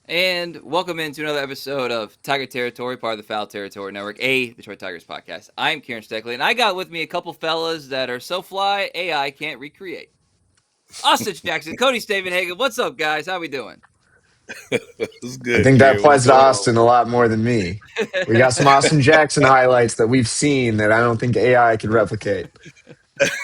And welcome into another episode of Tiger Territory, part of the Foul Territory Network, a Detroit Tigers podcast. I'm Kieran Steckley, and I got with me a couple fellas that are so fly AI can't recreate. Austin Jackson, Cody Stavenhagen, what's up, guys? How we doing? What's I good, think that Kieran? What's applies to going on? Austin a lot more than me. We got some Austin Jackson highlights that we've seen that I don't think AI could replicate.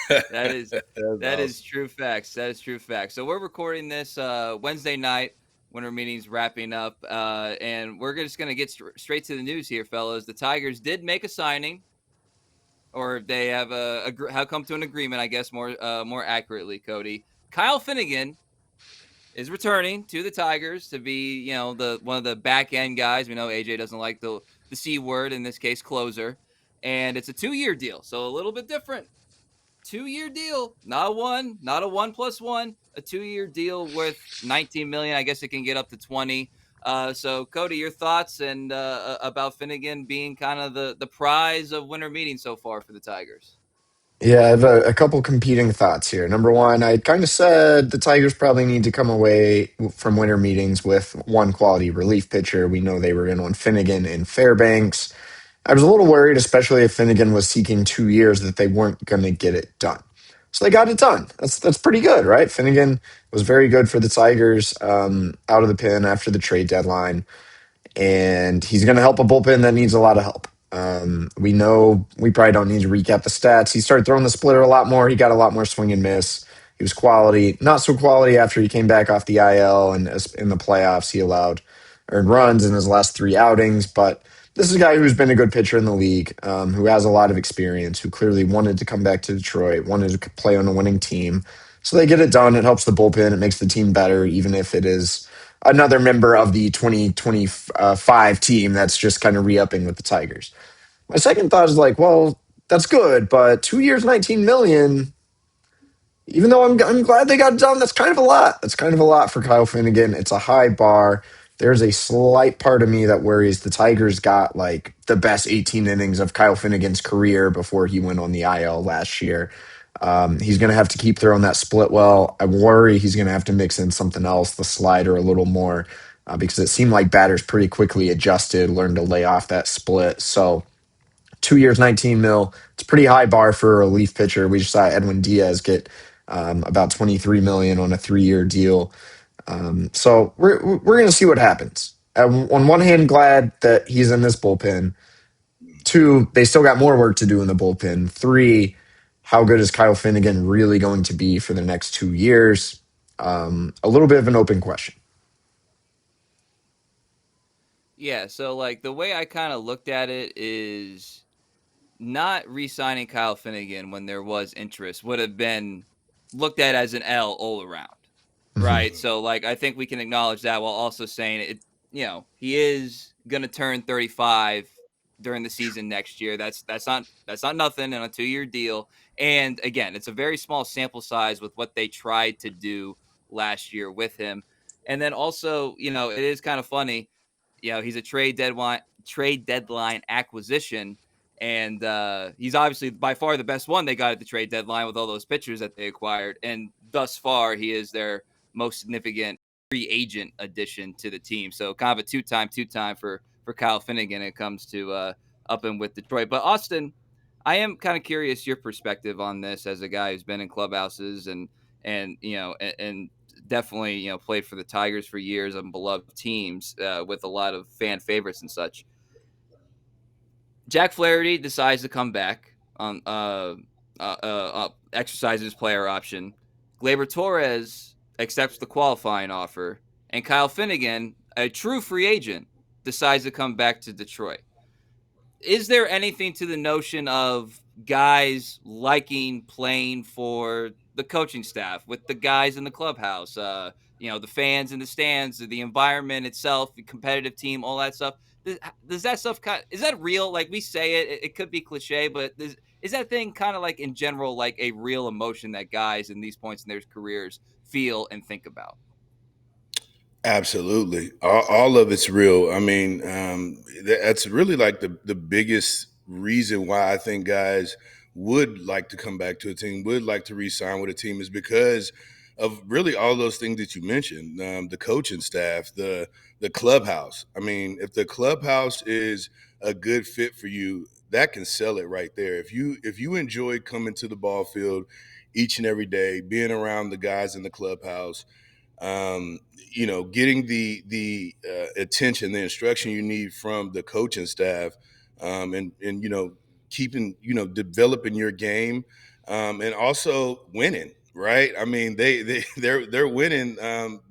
that is That's that is awesome. true facts. That is true facts. So we're recording this Wednesday night. Winter meeting's wrapping up, and we're just going to get straight to the news here, fellas. The Tigers did make a signing, or they have come to an agreement, I guess more accurately, Cody. Kyle Finnegan is returning to the Tigers to be, the one of the back end guys. We know AJ doesn't like the C word, in this case, closer, and it's a 2-year deal, so a little bit different. 2-year deal, not a 1+1, a 2-year deal worth 19 million. I guess it can get up to 20. So Cody, your thoughts and about Finnegan being kind of the prize of winter meeting so far for the Tigers. Yeah, I have a couple competing thoughts here. Number one, I kind of said the Tigers probably need to come away from winter meetings with one quality relief pitcher. We know they were in on Finnegan and Fairbanks. I was a little worried, especially if Finnegan was seeking 2 years, that they weren't going to get it done. So they got it done. That's pretty good, right? Finnegan was very good for the Tigers out of the pen after the trade deadline, and he's going to help a bullpen that needs a lot of help. We know we probably don't need to recap the stats. He started throwing the splitter a lot more. He got a lot more swing and miss. He was quality, not so quality after he came back off the IL, and in the playoffs he allowed earned runs in his last three outings. But this is a guy who's been a good pitcher in the league, who has a lot of experience, who clearly wanted to come back to Detroit, wanted to play on a winning team. So they get it done. It helps the bullpen. It makes the team better, even if it is another member of the 2025 team that's just kind of re-upping with the Tigers. My second thought is like, well, that's good, but 2 years, 19 million. Even though I'm glad they got it done, that's kind of a lot. That's kind of a lot for Kyle Finnegan. It's a high bar. There's a slight part of me that worries the Tigers got like the best 18 innings of Kyle Finnegan's career before he went on the IL last year. He's going to have to keep throwing that split well. I worry he's going to have to mix in something else, the slider a little more, because it seemed like batters pretty quickly adjusted, learned to lay off that split. So 2 years, 19 mil. It's a pretty high bar for a relief pitcher. We just saw Edwin Diaz get about 23 million on a 3 year deal. So we're going to see what happens. On one hand, glad that he's in this bullpen. Two, they still got more work to do in the bullpen. Three, how good is Kyle Finnegan really going to be for the next 2 years? A little bit of an open question. Yeah, so like the way I kind of looked at it is not re-signing Kyle Finnegan when there was interest would have been looked at as an L all around. Mhm. Right. So like I think we can acknowledge that while also saying he is gonna turn 35 during the season next year. That's not nothing on a 2-year deal. And again, it's a very small sample size with what they tried to do last year with him. And then also, it is kind of funny. He's a trade deadline acquisition. And he's obviously by far the best one they got at the trade deadline with all those pitchers that they acquired. And thus far, he is their most significant free agent addition to the team. So kind of a two-time for Kyle Finnegan when it comes to up and with Detroit. But Austin, I am kind of curious your perspective on this as a guy who's been in clubhouses and definitely played for the Tigers for years on beloved teams with a lot of fan favorites and such. Jack Flaherty decides to come back on exercises his player option. Gleyber Torres accepts the qualifying offer, and Kyle Finnegan, a true free agent, decides to come back to Detroit. Is there anything to the notion of guys liking playing for the coaching staff with the guys in the clubhouse, the fans in the stands, the environment itself, the competitive team, all that stuff? Does that stuff is that real? Like we say it could be cliche, but is that thing kind of like in general like a real emotion that guys in these points in their careers feel and think about? Absolutely. All of it's real. I mean, that's really like the biggest reason why I think guys would like to come back to a team, would like to re-sign with a team is because of really all those things that you mentioned, the coaching staff, the clubhouse. I mean, if the clubhouse is a good fit for you, that can sell it right there. If you enjoy coming to the ball field each and every day, being around the guys in the clubhouse, um, getting the attention, the instruction you need from the coaching staff, and keeping developing your game, and also winning. Right? I mean, they're winning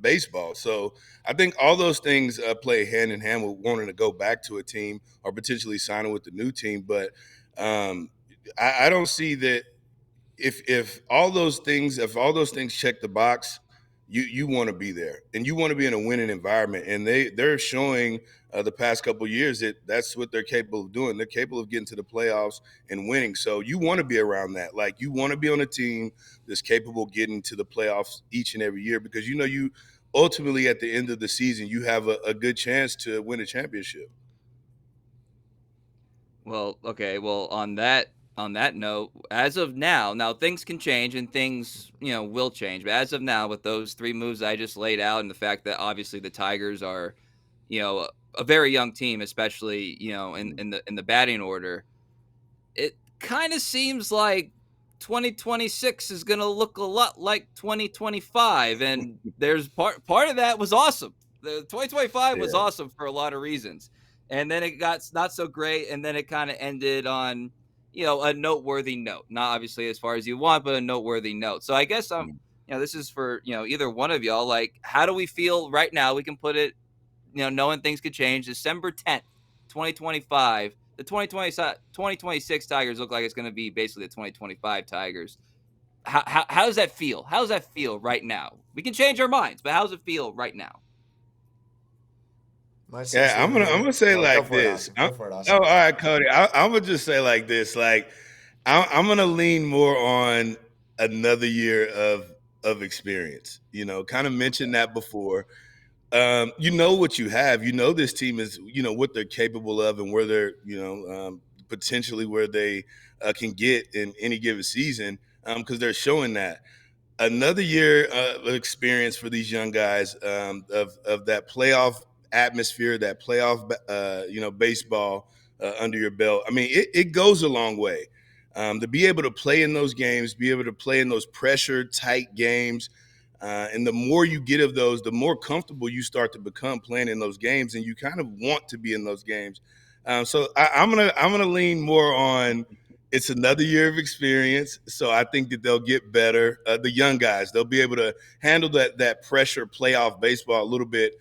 baseball. So I think all those things play hand in hand with wanting to go back to a team or potentially signing with the new team. But um, I don't see that if all those things check the box, you want to be there and you want to be in a winning environment. And they're showing the past couple of years that that's what they're capable of doing. They're capable of getting to the playoffs and winning. So you want to be around that. Like, you want to be on a team that's capable of getting to the playoffs each and every year, because you ultimately at the end of the season you have a good chance to win a championship. Well, okay. Well, on that note, as of now things can change and things, will change. But as of now, with those three moves I just laid out, and the fact that obviously the Tigers are, a very young team, especially in the batting order, it kind of seems like 2026 is going to look a lot like 2025, and there's part of that was awesome. The 2025 was Yeah. awesome for a lot of reasons, and then it got not so great, and then it kind of ended on a noteworthy note. Not obviously as far as you want, but a noteworthy note. So I guess this is for either one of y'all. Like, how do we feel right now? We can put it, knowing things could change. December 10th, 2025, the 2026 Tigers look like it's going to be basically the 2025 Tigers. How does that feel? How does that feel right now? We can change our minds, but how does it feel right now? My Yeah, sincere I'm gonna view. say Oh, go like for it, this. Austin. Go for it, Oh, Austin. all right, Cody. I'm gonna just say like this. Like, I'm gonna lean more on another year of experience. Kind of mentioned that before. You know what you have. You know this team is what they're capable of and where they're potentially where they can get in any given season, because they're showing that. Another year of experience for these young guys, of that playoff atmosphere, that playoff baseball under your belt. I mean, it goes a long way, to be able to play in those games, be able to play in those pressure tight games. And the more you get of those, the more comfortable you start to become playing in those games, and you kind of want to be in those games. So I'm gonna lean more on, it's another year of experience, so I think that they'll get better. The young guys, they'll be able to handle that pressure playoff baseball a little bit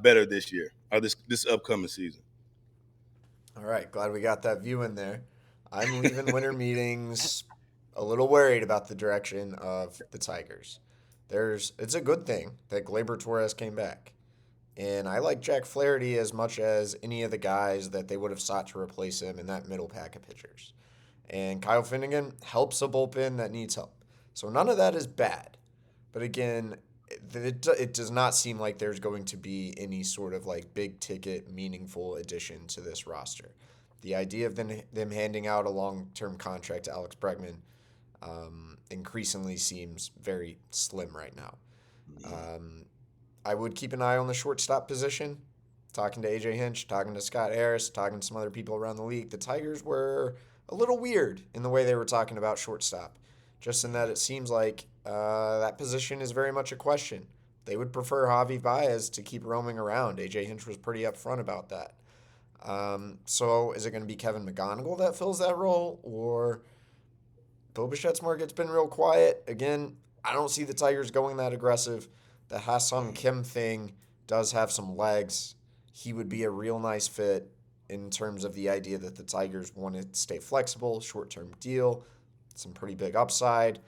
better this year or this upcoming season. All right, glad we got that view in there. I'm leaving winter meetings a little worried about the direction of the Tigers. It's a good thing that Gleyber Torres came back. And I like Jack Flaherty as much as any of the guys that they would have sought to replace him in that middle pack of pitchers. And Kyle Finnegan helps a bullpen that needs help. So none of that is bad. But again, it does not seem like there's going to be any sort of like big ticket, meaningful addition to this roster. The idea of them handing out a long term contract to Alex Bregman increasingly seems very slim right now. Um, I would keep an eye on the shortstop position. Talking to AJ Hinch, talking to Scott Harris, talking to some other people around the league, the Tigers were a little weird in the way they were talking about shortstop. Just in that it seems like that position is very much a question. They would prefer Javi Baez to keep roaming around. AJ Hinch was pretty upfront about that. So is it going to be Kevin McGonigal that fills that role, or Bo Bichette's market's been real quiet? Again, I don't see the Tigers going that aggressive. The Ha-Sung Kim thing does have some legs. He would be a real nice fit in terms of the idea that the Tigers want to stay flexible, short-term deal, some pretty big upside.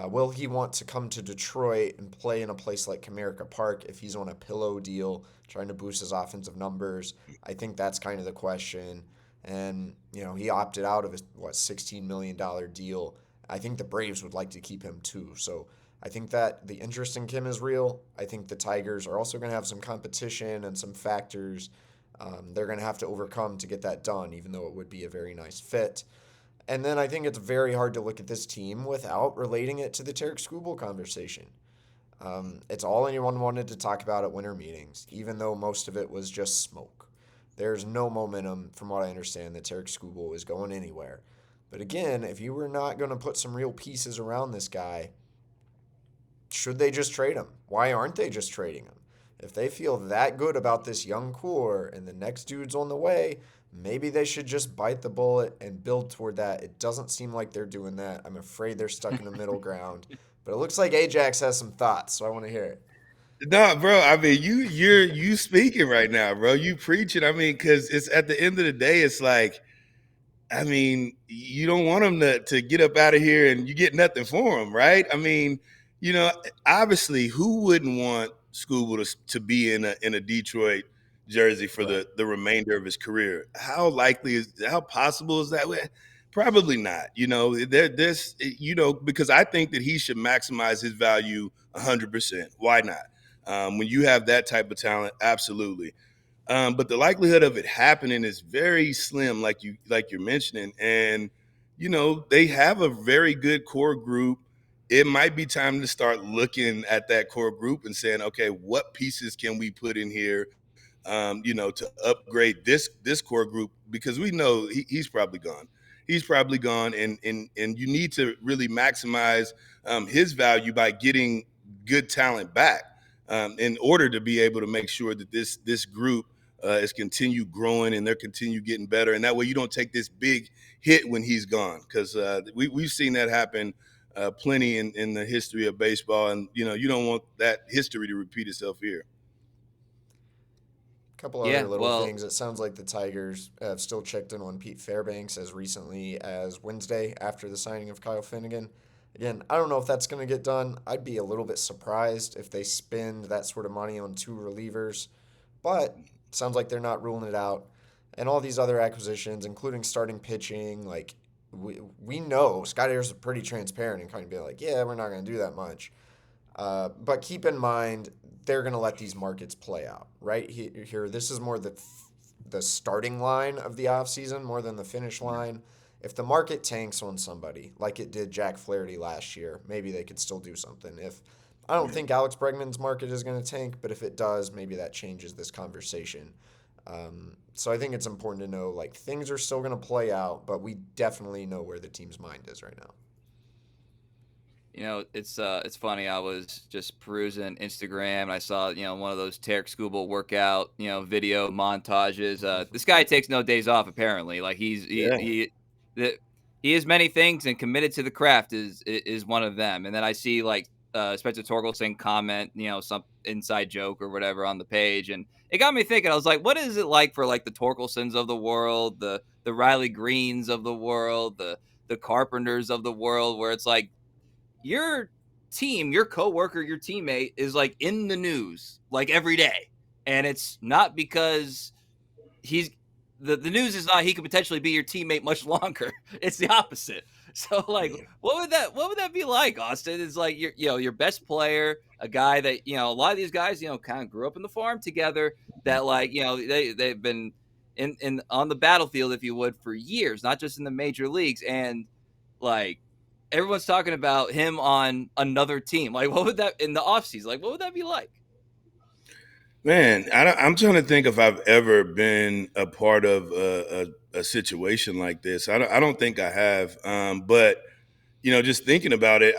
Will he want to come to Detroit and play in a place like Comerica Park if he's on a pillow deal, trying to boost his offensive numbers? I think that's kind of the question. And, he opted out of his, $16 million deal. I think the Braves would like to keep him too. So I think that the interest in Kim is real. I think the Tigers are also going to have some competition and some factors they're going to have to overcome to get that done, even though it would be a very nice fit. And then I think it's very hard to look at this team without relating it to the Tarik Skubal conversation. It's all anyone wanted to talk about at winter meetings, even though most of it was just smoke. There's no momentum, from what I understand, that Tarik Skubal is going anywhere. But again, if you were not going to put some real pieces around this guy, should they just trade him? Why aren't they just trading him? If they feel that good about this young core and the next dude's on the way, maybe they should just bite the bullet and build toward that. It doesn't seem like they're doing that. I'm afraid they're stuck in the middle ground. But it looks like Ajax has some thoughts, so I want to hear it. No, bro. I mean, you speaking right now, bro. You preaching. I mean, because it's at the end of the day, it's like, I mean, you don't want him to get up out of here and you get nothing for him, right? I mean, you know, obviously, who wouldn't want Scooble to be in a Detroit jersey for Right. the remainder of his career? How possible is that? Well, probably not. You know, there's because I think that he should maximize his value 100%. Why not? When you have that type of talent, absolutely. But the likelihood of it happening is very slim, like you're mentioning. And they have a very good core group. It might be time to start looking at that core group and saying, okay, what pieces can we put in here, to upgrade this core group, because we know he's probably gone. He's probably gone, and you need to really maximize his value by getting good talent back, in order to be able to make sure that this group is continue growing and they're continue getting better. And that way you don't take this big hit when he's gone, because we've seen that happen plenty in the history of baseball, and you don't want that history to repeat itself here. A couple other Yeah, little well, things. It sounds like the Tigers have still checked in on Pete Fairbanks as recently as Wednesday after the signing of Kyle Finnegan. Again, I don't know if that's going to get done. I'd be a little bit surprised if they spend that sort of money on two relievers, but sounds like they're not ruling it out. And all these other acquisitions, including starting pitching, like we know Scott Ayers is pretty transparent and kind of be like, yeah, we're not going to do that much. But keep in mind, they're going to let these markets play out, right? Here, this is more the starting line of the offseason more than the finish line. If the market tanks on somebody, like it did Jack Flaherty last year, maybe they could still do something. If I don't think Alex Bregman's market is going to tank, but if it does, maybe that changes this conversation. So I think it's important to know like things are still going to play out, but we definitely know where the team's mind is right now. it's funny. I was just perusing Instagram and I saw, one of those Tarik Skubal workout, video montages. This guy takes no days off apparently. Like Yeah. the, he is many things and committed to the craft is one of them. And then I see like Spencer Torkelson comment, some inside joke or whatever on the page, and it got me thinking. I was like, what is it like for like the Torkelsons of the world, the Riley Greens of the world, the Carpenters of the world, where it's like your team, your coworker, your teammate is like in the news like every day. And it's not because he's the news is not he could potentially be your teammate much longer. It's the opposite. So like what would that be like, Austin? It's like your best player, a guy that, a lot of these guys, kind of grew up in the farm together, that like, they've been in on the battlefield, if you would, for years, not just in the major leagues. And like everyone's talking about him on another team. Like, what would that in the offseason? Like, what would that be like? Man, I'm trying to think if I've ever been a part of a situation like this. I don't think I have. But just thinking about it,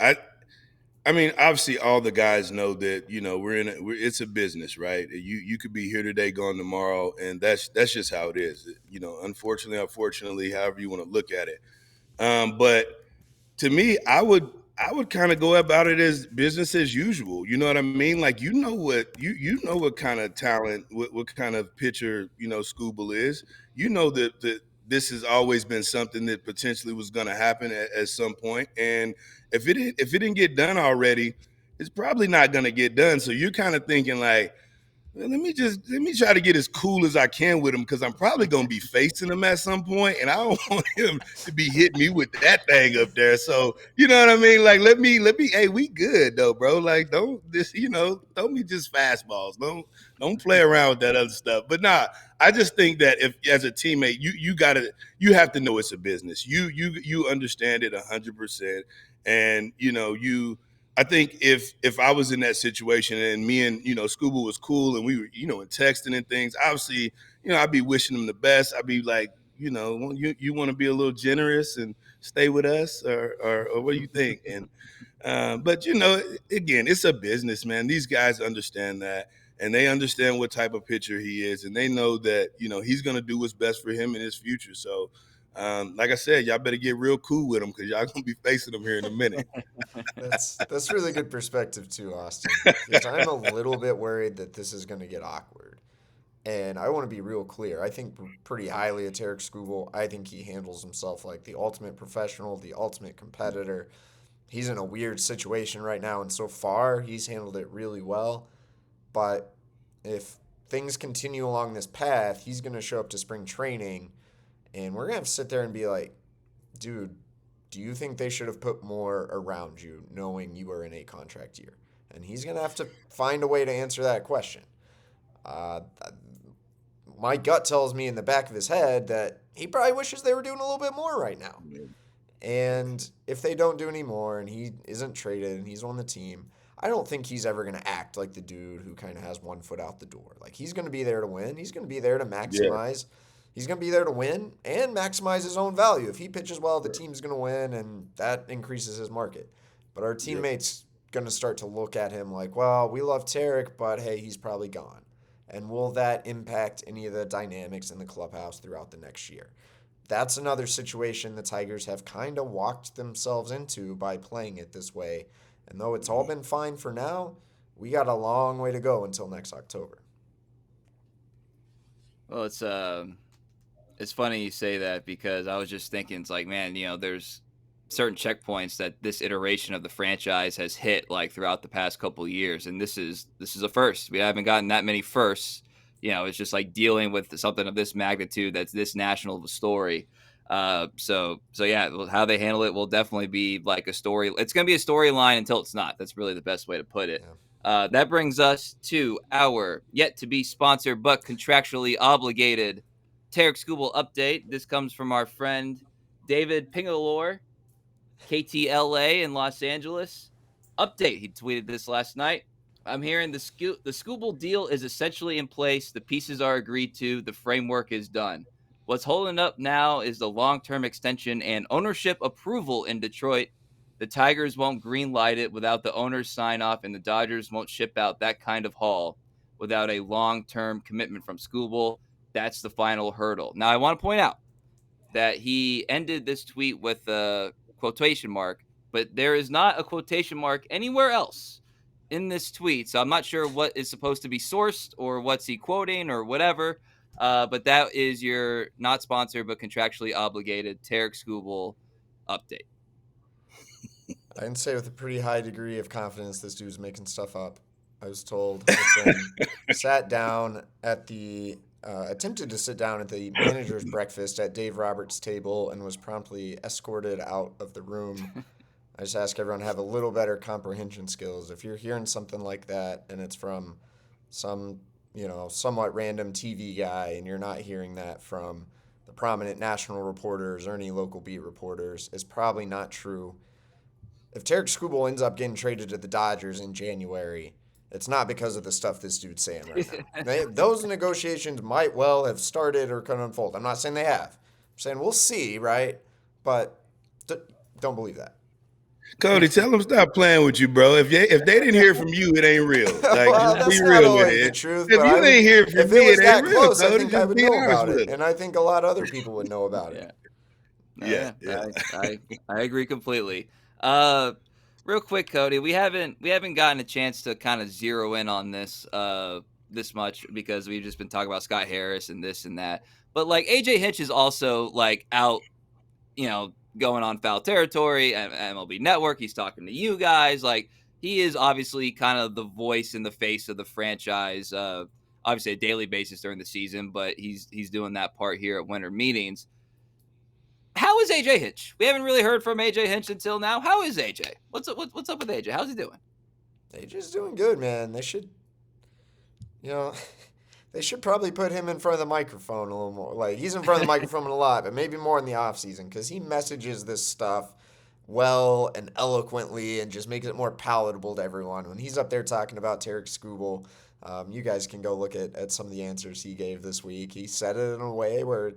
I mean, obviously, all the guys know that it's a business, right? You could be here today, gone tomorrow, and that's just how it is. Unfortunately, however you want to look at it. But to me, I would kind of go about it as business as usual. You know what I mean? Like you know what kind of talent, what kind of pitcher Scooble is. You know that this has always been something that potentially was going to happen at some point, and if it didn't get done already, it's probably not going to get done. So you're kind of thinking like, well, let me try to get as cool as I can with him, because I'm probably gonna be facing him at some point, and I don't want him to be hitting me with that thing up there. So you know what I mean? Like let me. Hey, we good though, bro. Like don't be just fastballs. Don't play around with that other stuff. But nah, I just think that if as a teammate, you have to know it's a business. You understand it 100%, and I think if I was in that situation and me and Skubal was cool and we were and texting and things, obviously I'd be wishing him the best. I'd be like, you want to be a little generous and stay with us, or what do you think? And but again, it's a business, man. These guys understand that, and they understand what type of pitcher he is, and they know that he's going to do what's best for him in his future. So, like I said, y'all better get real cool with him because y'all gonna be facing him here in a minute. That's really good perspective too, Austin. Because I'm a little bit worried that this is going to get awkward. And I want to be real clear. I think pretty highly of Tarik Skubal. I think he handles himself like the ultimate professional, the ultimate competitor. He's in a weird situation right now, and so far he's handled it really well. But if things continue along this path, he's going to show up to spring training, and we're going to have to sit there and be like, dude, do you think they should have put more around you knowing you were in a contract year? And he's going to have to find a way to answer that question. My gut tells me in the back of his head that he probably wishes they were doing a little bit more right now. And if they don't do any more and he isn't traded and he's on the team, I don't think he's ever going to act like the dude who kind of has one foot out the door. Like, he's going to be there to win. He's going to be there to maximize. Yeah. He's going to be there to win and maximize his own value. If he pitches well, the team's going to win, and that increases his market. But our teammates going to start to look at him like, well, we love Tarik, but hey, he's probably gone. And will that impact any of the dynamics in the clubhouse throughout the next year? That's another situation the Tigers have kind of walked themselves into by playing it this way. And though it's all been fine for now, we got a long way to go until next October. Well, it's funny you say that because I was just thinking, it's like, man, there's certain checkpoints that this iteration of the franchise has hit like throughout the past couple of years, and this is a first. We haven't gotten that many firsts. It's just like dealing with something of this magnitude that's this national of a story. So yeah, how they handle it will definitely be like a story. It's going to be a storyline until it's not. That's really the best way to put it. Yeah. That brings us to our yet to be sponsored but contractually obligated Tarik Skubal update. This comes from our friend David Pingalore, KTLA in Los Angeles. Update. He tweeted this last night. I'm hearing the Skubal deal is essentially in place. The pieces are agreed to. The framework is done. What's holding up now is the long-term extension and ownership approval in Detroit. The Tigers won't greenlight it without the owner's sign-off, and the Dodgers won't ship out that kind of haul without a long-term commitment from Skubal. That's the final hurdle. Now, I want to point out that he ended this tweet with a quotation mark, but there is not a quotation mark anywhere else in this tweet. So I'm not sure what is supposed to be sourced or what's he quoting or whatever. But that is your not sponsored but contractually obligated Tarik Skubal update. I can say with a pretty high degree of confidence this dude's making stuff up. I was told sat down at the attempted to sit down at the manager's breakfast at Dave Roberts' table and was promptly escorted out of the room. I just ask everyone to have a little better comprehension skills. If you're hearing something like that and it's from some, somewhat random TV guy and you're not hearing that from the prominent national reporters or any local beat reporters, it's probably not true. If Tarik Skubal ends up getting traded to the Dodgers in January, it's not because of the stuff this dude's saying right now. Those negotiations might well have started or could unfold. I'm not saying they have. I'm saying we'll see, right? But don't believe that. Cody, tell them stop playing with you, bro. If they didn't hear from you, it ain't real. Like, well, just that's be not real always with it. the truth. If you ain't hear from me, it ain't that real. Close, Cody, I think I would know about it, it. and I think a lot of other people would know about it. Yeah. I agree completely. Real quick, Cody, we haven't gotten a chance to kind of zero in on this this much because we've just been talking about Scott Harris and this and that. But like AJ Hinch is also like out, going on foul territory at MLB Network. He's talking to you guys. Like, he is obviously kind of the voice and the face of the franchise, obviously a daily basis during the season, but he's doing that part here at winter meetings. How is AJ Hinch? We haven't really heard from AJ Hinch until now. How is AJ? What's up with AJ? How's he doing? AJ's doing good, man. They should, they should probably put him in front of the microphone a little more. Like, he's in front of the microphone a lot, but maybe more in the offseason because he messages this stuff well and eloquently and just makes it more palatable to everyone. When he's up there talking about Tarik Skubal, you guys can go look at some of the answers he gave this week. He said it in a way where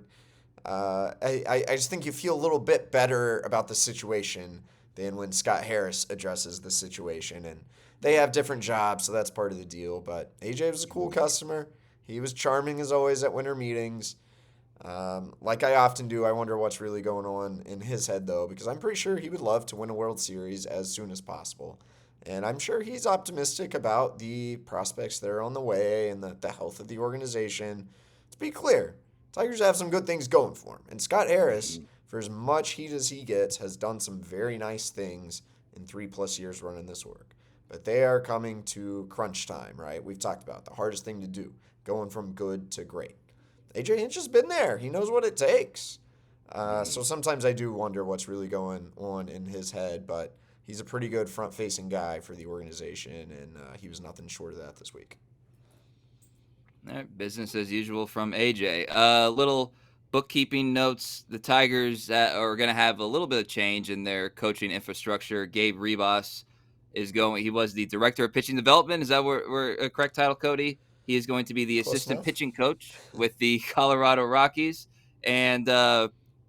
I just think you feel a little bit better about the situation than when Scott Harris addresses the situation. And they have different jobs, so that's part of the deal. But AJ was a cool customer. He was charming as always at winter meetings. Like I often do, I wonder what's really going on in his head, though, because I'm pretty sure he would love to win a World Series as soon as possible. And I'm sure he's optimistic about the prospects that are on the way and the health of the organization. To be clear, Tigers have some good things going for him. And Scott Harris, for as much heat as he gets, has done some very nice things in 3+ years running this work. But they are coming to crunch time, right? We've talked about the hardest thing to do, going from good to great. AJ Hinch has been there. He knows what it takes. So sometimes I do wonder what's really going on in his head, but he's a pretty good front-facing guy for the organization, and he was nothing short of that this week. All right, business as usual from AJ. Little bookkeeping notes. The Tigers are going to have a little bit of change in their coaching infrastructure. Gabe Rebus is going. He was the director of pitching development. Is that where a correct title, Cody? He is going to be the Close assistant enough. pitching coach with the Colorado Rockies. And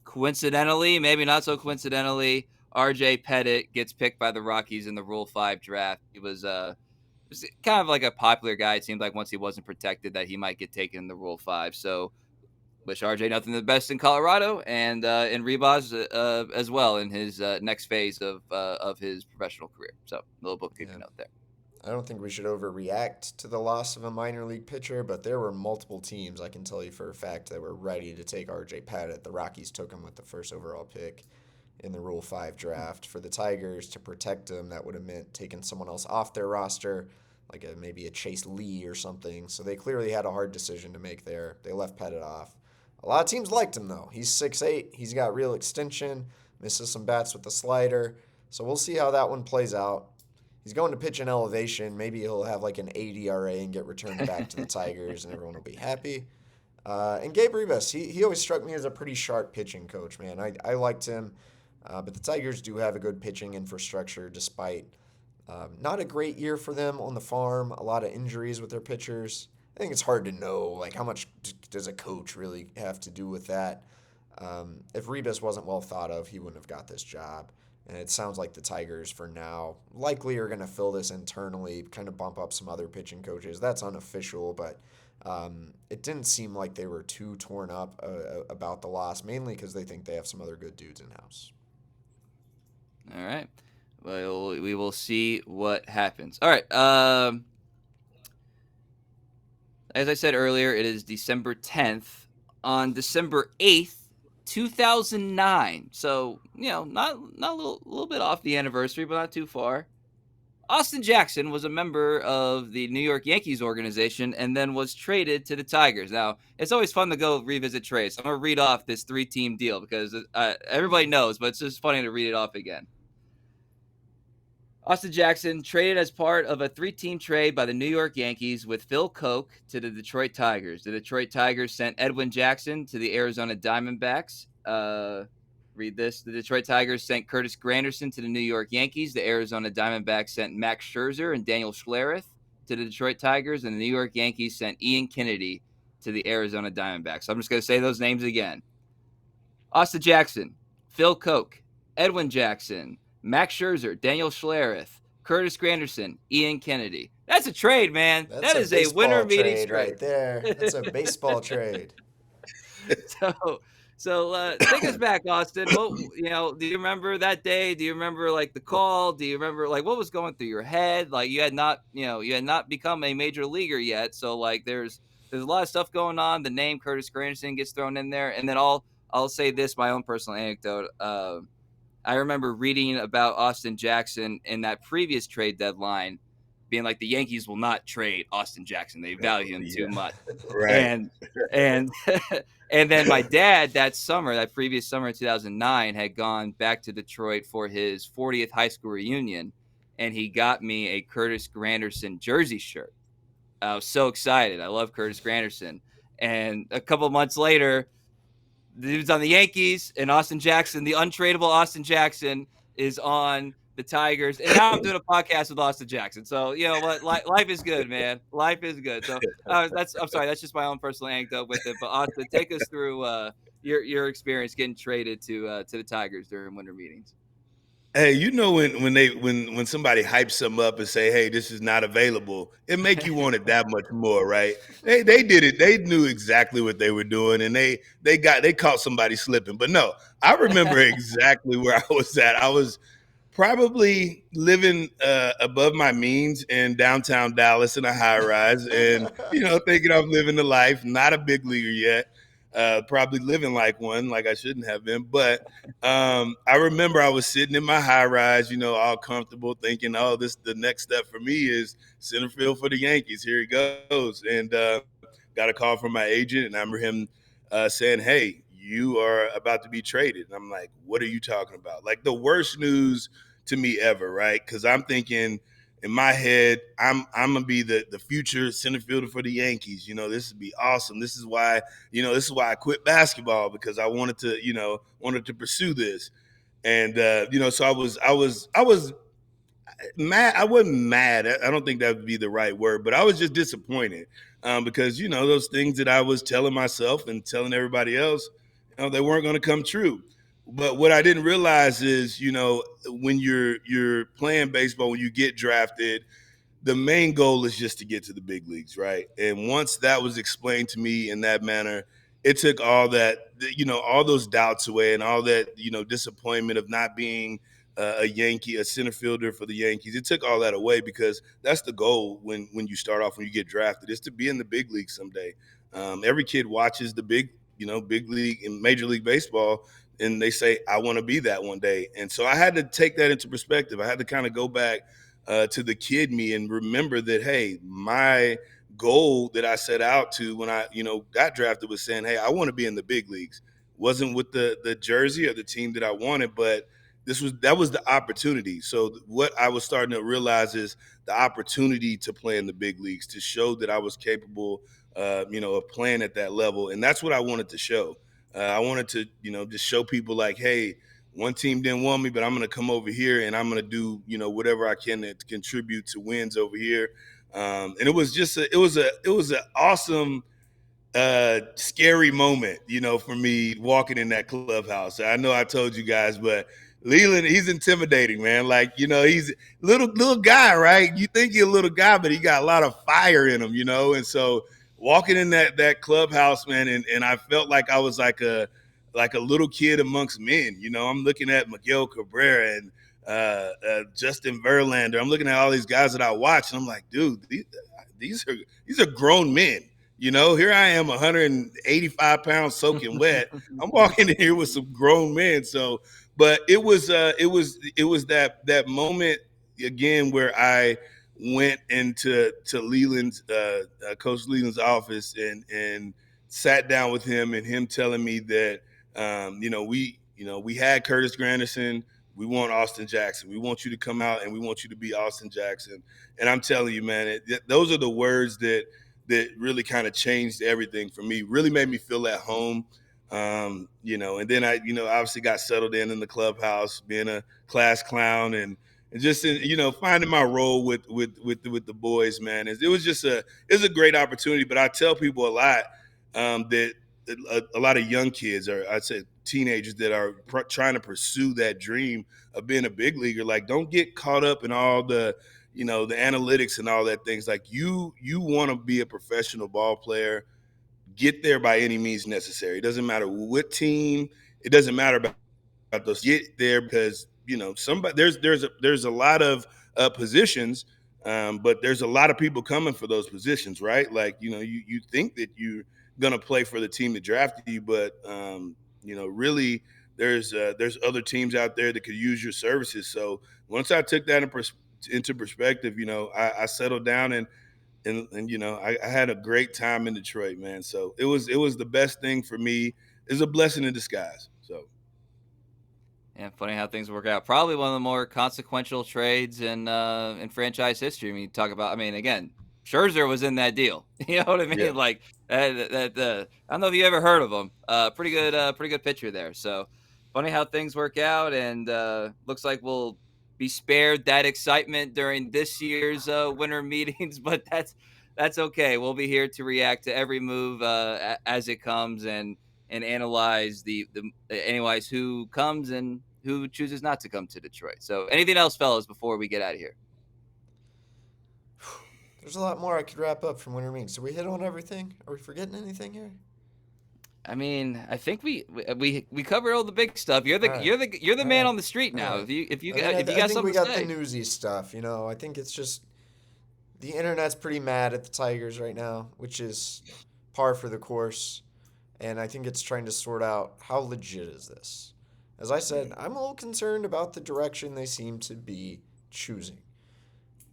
coincidentally, maybe not so coincidentally, RJ Pettit gets picked by the Rockies in the Rule 5 draft. He was kind of like a popular guy. It seemed like once he wasn't protected that he might get taken in the Rule 5. So wish RJ nothing but the best in Colorado and in Rebaz as well in his next phase of his professional career. So a little bookkeeping note there. I don't think we should overreact to the loss of a minor league pitcher, but there were multiple teams, I can tell you for a fact, that were ready to take RJ Pettit. The Rockies took him with the first overall pick in the Rule 5 draft. For the Tigers to protect him, that would have meant taking someone else off their roster, like maybe a Chase Lee or something. So they clearly had a hard decision to make there. They left Pettit off. A lot of teams liked him, though. He's 6'8". He's got real extension, misses some bats with the slider. So we'll see how that one plays out. He's going to pitch in elevation. Maybe he'll have like an 80 ERA and get returned back to the Tigers, and everyone will be happy. And Gabe Rebus, he always struck me as a pretty sharp pitching coach, man. I liked him. But the Tigers do have a good pitching infrastructure despite not a great year for them on the farm, a lot of injuries with their pitchers. I think it's hard to know, like, how much does a coach really have to do with that? If Rebus wasn't well thought of, he wouldn't have got this job. And it sounds like the Tigers, for now, likely are going to fill this internally, kind of bump up some other pitching coaches. That's unofficial, but it didn't seem like they were too torn up about the loss, mainly because they think they have some other good dudes in-house. All right. Well, we will see what happens. All right. As I said earlier, it is December 10th. On December 8th, 2009. So, not a little bit off the anniversary, but not too far. Austin Jackson was a member of the New York Yankees organization and then was traded to the Tigers. Now, it's always fun to go revisit trades. I'm going to read off this 3-team deal because everybody knows, but it's just funny to read it off again. Austin Jackson traded as part of a 3-team trade by the New York Yankees with Phil Koch to the Detroit Tigers. The Detroit Tigers sent Edwin Jackson to the Arizona Diamondbacks. Read this. The Detroit Tigers sent Curtis Granderson to the New York Yankees. The Arizona Diamondbacks sent Max Scherzer and Daniel Schlereth to the Detroit Tigers. And the New York Yankees sent Ian Kennedy to the Arizona Diamondbacks. So I'm just going to say those names again. Austin Jackson, Phil Koch, Edwin Jackson, Max Scherzer, Daniel Schlereth, Curtis Granderson, Ian Kennedy. That's a trade, man. That is a winter meeting trade right there. That's a baseball trade. So take us back, Austin. What do you remember that day? Do you remember like the call? Do you remember like what was going through your head? Like you had not become a major leaguer yet. So like there's a lot of stuff going on. The name Curtis Granderson gets thrown in there, and then I'll say this, my own personal anecdote. I remember reading about Austin Jackson in that previous trade deadline being like the Yankees will not trade Austin Jackson. They value him too much. Right. And then my dad that previous summer in 2009 had gone back to Detroit for his 40th high school reunion, and he got me a Curtis Granderson jersey shirt. I was so excited. I love Curtis Granderson. And a couple of months later, the dude's on the Yankees, and Austin Jackson, the untradeable Austin Jackson, is on the Tigers, and now I'm doing a podcast with Austin Jackson. So you know what, life is good, man. Life is good. So I'm sorry, that's just my own personal anecdote with it. But Austin, take us through your experience getting traded to the Tigers during winter meetings. Hey, you know when somebody hypes something up and say, "Hey, this is not available," it make you want it that much more, right? They did it. They knew exactly what they were doing, and they caught somebody slipping. But no, I remember exactly where I was at. I was probably living above my means in downtown Dallas in a high rise, and thinking I'm living the life. Not a big leaguer yet. Probably living like one, like I shouldn't have been. But I remember I was sitting in my high rise, all comfortable, thinking, "Oh, this the next step for me is center field for the Yankees. Here he goes." And got a call from my agent, and I remember him saying, "Hey, you are about to be traded." And I'm like, "What are you talking about?" Like the worst news to me ever, right? Because I'm thinking in my head, I'm gonna be the future center fielder for the Yankees. This would be awesome. This is why I quit basketball, because I wanted to pursue this. And so I was mad. I wasn't mad. I don't think that would be the right word, but I was just disappointed, because those things that I was telling myself and telling everybody else, they weren't going to come true. But what I didn't realize is, when you're playing baseball, when you get drafted, the main goal is just to get to the big leagues, right? And once that was explained to me in that manner, it took all that, all those doubts away, and all that, disappointment of not being a Yankee, a center fielder for the Yankees. It took all that away, because that's the goal when you start off, when you get drafted, is to be in the big league someday. Every kid watches the big league in Major League Baseball, and they say, "I want to be that one day." And so I had to take that into perspective. I had to kind of go back to the kid me and remember that, hey, my goal that I set out to when I got drafted was saying, hey, I want to be in the big leagues. Wasn't with the jersey or the team that I wanted, but that was the opportunity. So what I was starting to realize is the opportunity to play in the big leagues, to show that I was capable of playing at that level. And that's what I wanted to show. I wanted to just show people, like, hey, one team didn't want me, but I'm going to come over here and I'm going to do, whatever I can to contribute to wins over here. And it was just it was an awesome, scary moment, for me walking in that clubhouse. I know I told you guys, but Leland, he's intimidating, man. Like, he's little guy, right? You think he's a little guy, but he got a lot of fire in him, And so walking in that clubhouse, man, and I felt like I was like a little kid amongst men. I'm looking at Miguel Cabrera and Justin Verlander. I'm looking at all these guys that I watch, and I'm like, dude, these are grown men. Here I am, 185 pounds soaking wet. I'm walking in here with some grown men. So, but it was that moment again where I went into Leland's Coach Leland's office and sat down with him, and him telling me that we had Curtis Granderson. We want Austin Jackson. We want you to come out, and we want you to be Austin Jackson. And I'm telling you, man, those are the words that really kind of changed everything for me. Really made me feel at home. And then I, obviously got settled in the clubhouse, being a class clown, and just finding my role with the boys, man. It was just a great opportunity. But I tell people a lot that a lot of young kids, or I'd say teenagers, that are trying to pursue that dream of being a big leaguer, like, don't get caught up in all the the analytics and all that things. Like, you want to be a professional ball player, get there by any means necessary. It doesn't matter what team. It doesn't matter about those. Get there, because somebody there's a lot of positions, but there's a lot of people coming for those positions, right? Like, you think that you're gonna play for the team that drafted you, but really there's other teams out there that could use your services. So once I took that into perspective, I settled down, and I had a great time in Detroit, man. So it was the best thing for me. It's a blessing in disguise. So Yeah, funny how things work out. Probably one of the more consequential trades in franchise history. I mean, talk about. I mean, again, Scherzer was in that deal. You know what I yeah. mean? Like that. I don't know if you ever heard of him. Pretty good pitcher there. So funny how things work out, and looks like we'll be spared that excitement during this year's winter meetings, but that's okay. We'll be here to react to every move as it comes, and analyze analyze who comes and who chooses not to come to Detroit. So, anything else, fellas, before we get out of here? There's a lot more I could wrap up from winter meetings. Did we hit on everything? Are we forgetting anything here? I mean, I think we covered all the big stuff. You're the All right. you're the All man right. on the street All now. right. If you I mean, got I think we something to got say. the newsy stuff. I think it's just the internet's pretty mad at the Tigers right now, which is par for the course. And I think it's trying to sort out how legit is this. As I said, I'm a little concerned about the direction they seem to be choosing.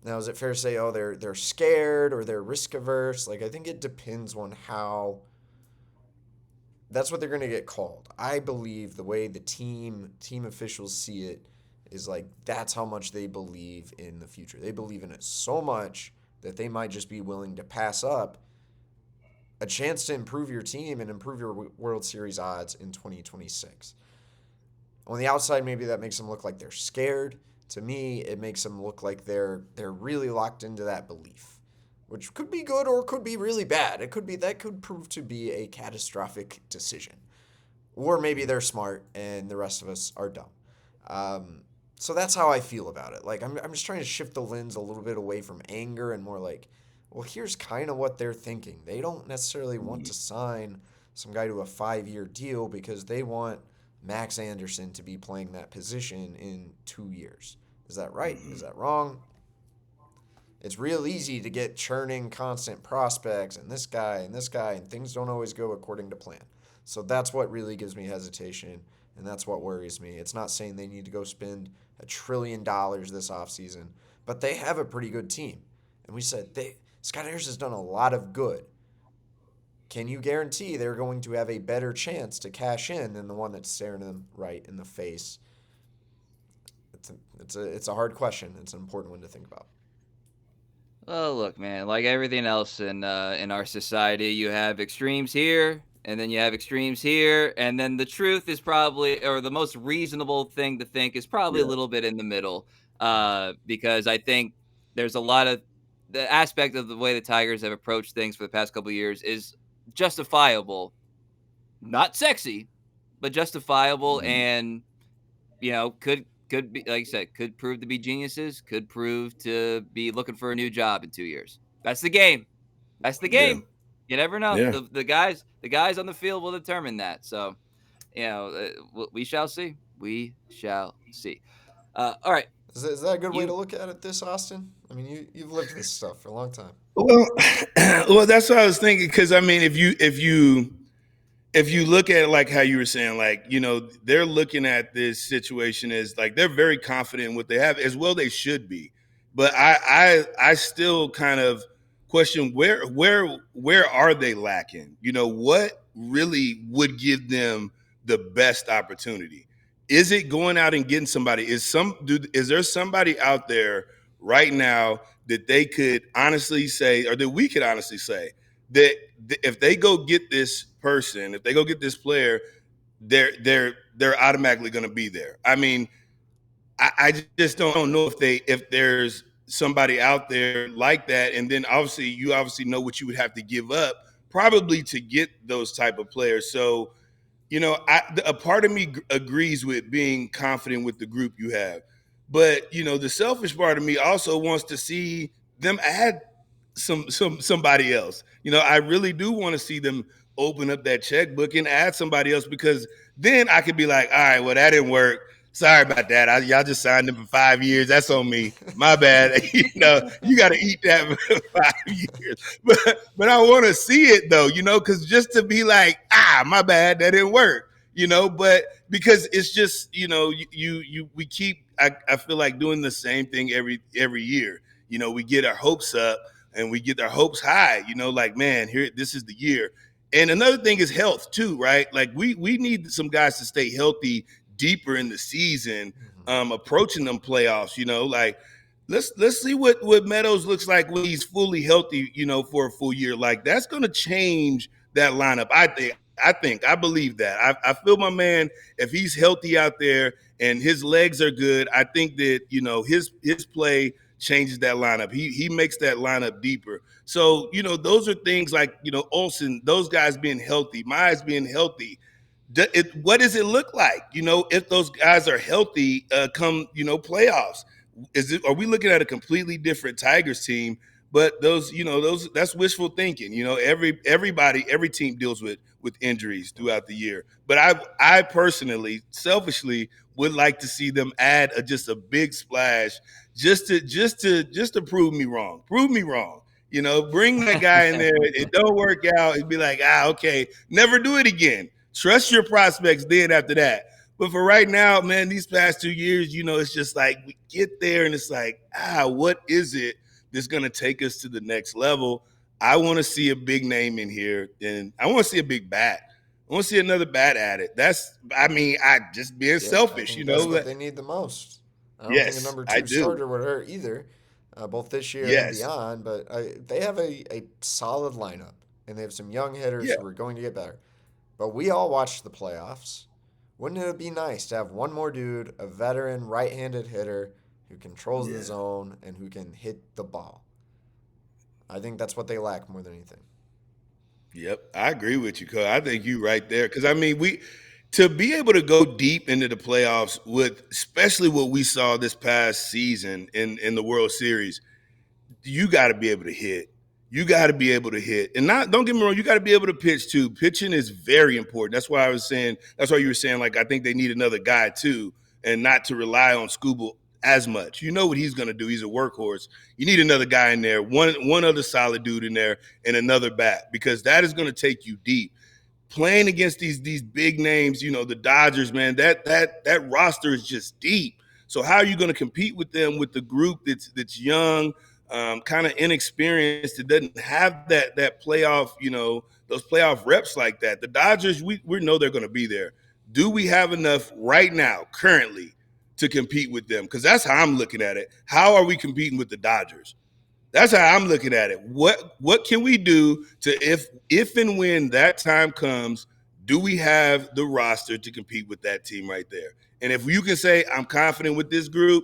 Now, is it fair to say, oh, they're scared or they're risk averse? Like, I think it depends on how. That's what they're going to get called. I believe the way the team officials see it is like that's how much they believe in the future. They believe in it so much that they might just be willing to pass up a chance to improve your team and improve your World Series odds in 2026. On the outside, maybe that makes them look like they're scared. To me, it makes them look like they're really locked into that belief, which could be good or could be really bad. That could prove to be a catastrophic decision, or maybe they're smart and the rest of us are dumb. So that's how I feel about it. Like I'm just trying to shift the lens a little bit away from anger and more like, well, here's kind of what they're thinking. They don't necessarily want to sign some guy to a 5-year deal because they want Max Anderson to be playing that position in 2 years. Is that right? Is that wrong? It's real easy to get churning constant prospects and this guy, and things don't always go according to plan. So that's what really gives me hesitation, and that's what worries me. It's not saying they need to go spend $1 trillion this offseason, but they have a pretty good team. And we said Scott Ayers has done a lot of good. Can you guarantee they're going to have a better chance to cash in than the one that's staring them right in the face? It's a hard question. It's an important one to think about. Well, look, man, like everything else in our society, you have extremes here, and then you have extremes here, and then the truth is probably, or the most reasonable thing to think is probably a Yeah. little bit in the middle, because I think there's a lot of the aspect of the way the Tigers have approached things for the past couple of years is justifiable, not sexy, but justifiable, and could be, like I said, could prove to be geniuses, could prove to be looking for a new job in 2 years. That's the game. That's the Yeah. game. You never know. Yeah. The guys on the field will determine that. So, we shall see. We shall see. All right. Is that a good way to You look at it, this, Austin? I mean, you've lived this stuff for a long time. Well, well, that's what I was thinking. Because I mean, if you look at it like how you were saying, like, they're looking at this situation as like they're very confident in what they have, as well they should be. But I still kind of question where are they lacking? What really would give them the best opportunity? Is it going out and getting somebody? Is there somebody out there right now that they could honestly say, or that we could honestly say, that if they go get this person, if they go get this player, they're automatically going to be there. I mean, I just don't know if there's somebody out there like that, and then you obviously know what you would have to give up probably to get those type of players. So, a part of me agrees with being confident with the group you have, but the selfish part of me also wants to see them add somebody else. I really do want to see them open up that checkbook and add somebody else, because then I could be like, all right, well, that didn't work. Sorry about that. Y'all just signed him for 5 years. That's on me. My bad. You got to eat that for 5 years. But I want to see it though, because just to be like, my bad, that didn't work. But because it's just, we keep, I feel like doing the same thing every year. We get our hopes up and we get our hopes high, like, man, this is the year. And another thing is health too, right? Like we need some guys to stay healthy deeper in the season, approaching them playoffs, like let's see what Meadows looks like when he's fully healthy, for a full year. Like that's going to change that lineup. I think I believe that. I feel my man, if he's healthy out there and his legs are good, I think that, his play changes that lineup. He makes that lineup deeper. So, those are things like, Olsen, those guys being healthy, Mize being healthy. What does it look like? If those guys are healthy, come playoffs, are we looking at a completely different Tigers team? But those that's wishful thinking. Every team deals with injuries throughout the year. But I personally, selfishly, would like to see them add just a big splash, just to prove me wrong. Prove me wrong. Bring that guy in there. It don't work out. It'd be like, okay, never do it again. Trust your prospects then after that. But for right now, man, these past 2 years, it's just like we get there and it's like, what is it that's going to take us to the next level? I want to see a big name in here, and I want to see a big bat. I want to see another bat at it. I just being selfish, I think that's what they need the most. I don't think a Yes, number I two do. starter would hurt either, both this year and Yes. beyond. But they have a solid lineup, and they have some young hitters Yeah. who are going to get better. But we all watched the playoffs. Wouldn't it be nice to have one more dude, a veteran right-handed hitter who controls the zone and who can hit the ball? I think that's what they lack more than anything. Yep, I agree with you, Cole. I think you right there. Because to be able to go deep into the playoffs with, especially what we saw this past season in the World Series, you got to be able to hit. You got to be able to hit, and don't get me wrong. You got to be able to pitch too. Pitching is very important. That's why That's why you were saying, like, I think they need another guy too, and not to rely on Skubal as much. You know what he's going to do. He's a workhorse. You need another guy in there, one other solid dude in there, and another bat, because that is going to take you deep. Playing against these big names, the Dodgers, man, that roster is just deep. So how are you going to compete with them, with the group that's young, kind of inexperienced, that doesn't have that playoff, those playoff reps like that? The Dodgers, we know they're going to be there. Do we have enough right now, currently, to compete with them? Because that's how I'm looking at it. How are we competing with the Dodgers? That's how I'm looking at it. What can we do to, if and when that time comes, do we have the roster to compete with that team right there? And if you can say, I'm confident with this group,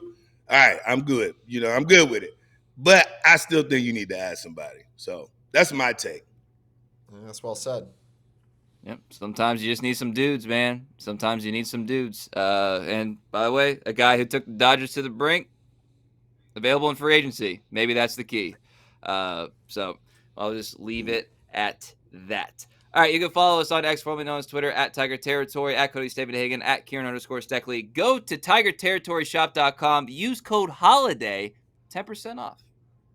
all right, I'm good. I'm good with it. But I still think you need to add somebody. So that's my take. Yeah, that's well said. Yep. Sometimes you just need some dudes, man. Sometimes you need some dudes. And by the way, a guy who took the Dodgers to the brink, available in free agency. Maybe that's the key. So I'll just leave it at that. All right, you can follow us on X, formerly known as Twitter, at Tiger Territory, at Cody Stavenhagen, at Kieran_Steckley. Go to TigerTerritoryShop.com. Use code HOLIDAY, 10% off.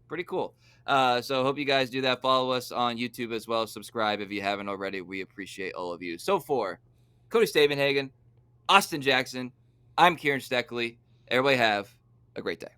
Pretty cool. So hope you guys do that. Follow us on YouTube as well. Subscribe if you haven't already. We appreciate all of you. So for Cody Stavenhagen, Austin Jackson, I'm Kieran Steckley. Everybody have a great day.